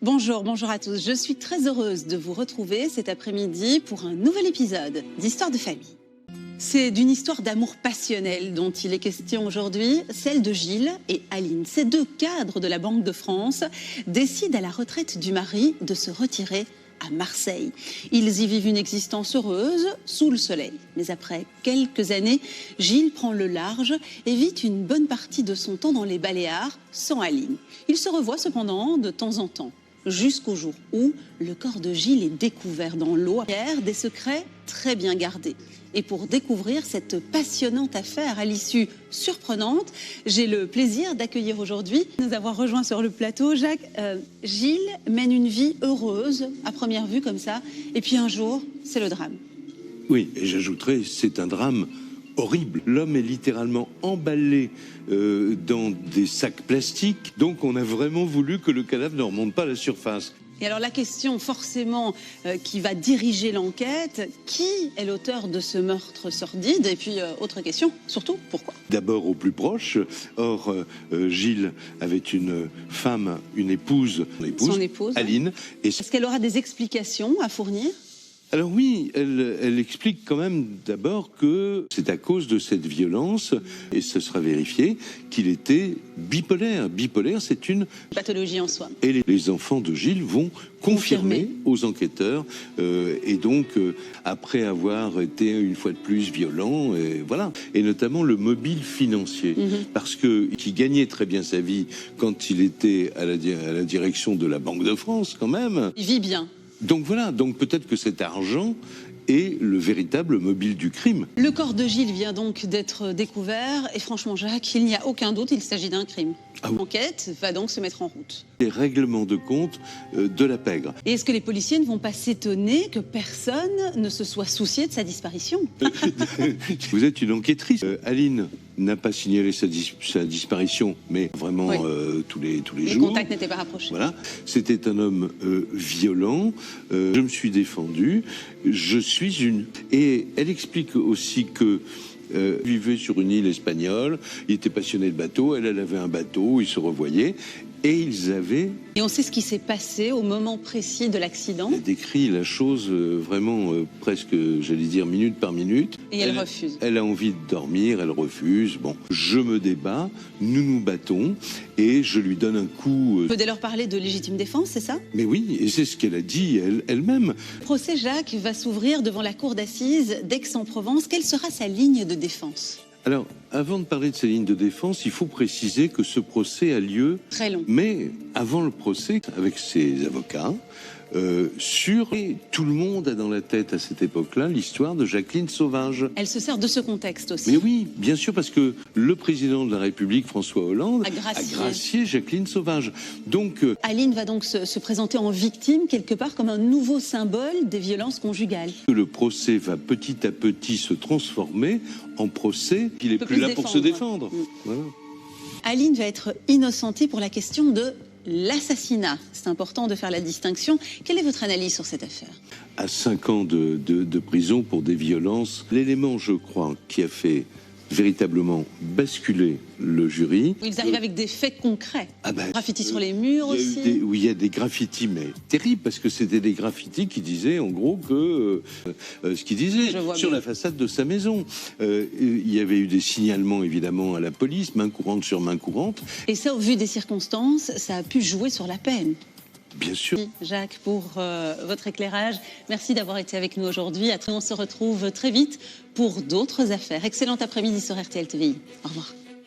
Bonjour à tous. Je suis très heureuse de vous retrouver cet après-midi pour un nouvel épisode d'Histoire de famille. C'est d'une histoire d'amour passionnel dont il est question aujourd'hui, celle de Gilles et Aline. Ces deux cadres de la Banque de France décident à la retraite du mari de se retirer à Marseille. Ils y vivent une existence heureuse sous le soleil. Mais après quelques années, Gilles prend le large et vit une bonne partie de son temps dans les Baléares sans Aline. Ils se revoient cependant de temps en temps, jusqu'au jour où le corps de Gilles est découvert dans l'eau, des secrets très bien gardés. Et pour découvrir cette passionnante affaire à l'issue surprenante, j'ai le plaisir d'accueillir aujourd'hui, nous avoir rejoints sur le plateau, Jacques. Gilles mène une vie heureuse, à première vue comme ça, et puis un jour, c'est le drame. Oui, et j'ajouterais, c'est un drame horrible. L'homme est littéralement emballé dans des sacs plastiques, donc on a vraiment voulu que le cadavre ne remonte pas à la surface. Et alors la question forcément qui va diriger l'enquête, qui est l'auteur de ce meurtre sordide? Et puis autre question, surtout, pourquoi? D'abord au plus proche. Or, Gilles avait une femme, une épouse, son épouse, Aline. Et... Est-ce qu'elle aura des explications à fournir? Alors oui, elle explique quand même d'abord que c'est à cause de cette violence, et ce sera vérifié, qu'il était bipolaire. Bipolaire, c'est une pathologie en soi. Et les enfants de Gilles vont confirmer aux enquêteurs, et donc après avoir été une fois de plus violent, et voilà, et notamment le mobile financier, parce que qui gagnait très bien sa vie quand il était à la direction de la Banque de France quand même. Il vit bien. Donc voilà, donc peut-être que cet argent est le véritable mobile du crime. Le corps de Gilles vient donc d'être découvert et franchement Jacques, il n'y a aucun doute, il s'agit d'un crime. L'enquête va donc se mettre en route. Les règlements de compte de la pègre. Et est-ce que les policiers ne vont pas s'étonner que personne ne se soit soucié de sa disparition? Vous êtes une enquêtrice. Aline n'a pas signalé sa disparition, mais vraiment tous les jours. Les contacts n'étaient pas rapprochés. Voilà. C'était un homme violent. Je me suis défendu. Je suis une... Et elle explique aussi que vivait sur une île espagnole, il était passionné de bateau, elle avait un bateau, ils se revoyaient, et ils avaient... Et on sait ce qui s'est passé au moment précis de l'accident. Elle décrit la chose vraiment presque, j'allais dire, minute par minute. Et elle refuse. Elle a envie de dormir, elle refuse. Bon, je me débat, nous nous battons, et je lui donne un coup... On peut dès lors parler de légitime défense, c'est ça? Mais oui, et c'est ce qu'elle a dit elle-même. Le procès Jacques va s'ouvrir devant la cour d'assises d'Aix-en-Provence. Quelle sera sa ligne de défense? Alors, avant de parler de ces lignes de défense, il faut préciser que ce procès a lieu... Très long. Mais avant le procès, avec ses avocats, et tout le monde a dans la tête à cette époque-là l'histoire de Jacqueline Sauvage. Elle se sert de ce contexte aussi. Mais oui, bien sûr, parce que le président de la République, François Hollande, a gracié Jacqueline Sauvage. Donc, Aline va donc se présenter en victime, quelque part, comme un nouveau symbole des violences conjugales. Le procès va petit à petit se transformer en procès qu'il n'est plus là pour se défendre. Voilà. Aline va être innocentée pour la question de l'assassinat. C'est important de faire la distinction. Quelle est votre analyse sur cette affaire? À 5 ans de prison pour des violences, l'élément, je crois, qui a fait véritablement basculer le jury... Ils arrivent avec des faits concrets. Graffitis sur les murs aussi. Oui, il y a des graffitis, mais terribles, parce que c'était des graffitis qui disaient, en gros, que ce qu'ils disaient sur la façade de sa maison. Il y avait eu des signalements, évidemment, à la police, main courante sur main courante. Et ça, au vu des circonstances, ça a pu jouer sur la peine. Bien sûr. Merci, Jacques, pour votre éclairage. Merci d'avoir été avec nous aujourd'hui. On se retrouve très vite pour d'autres affaires. Excellent après-midi sur RTL TVI. Au revoir.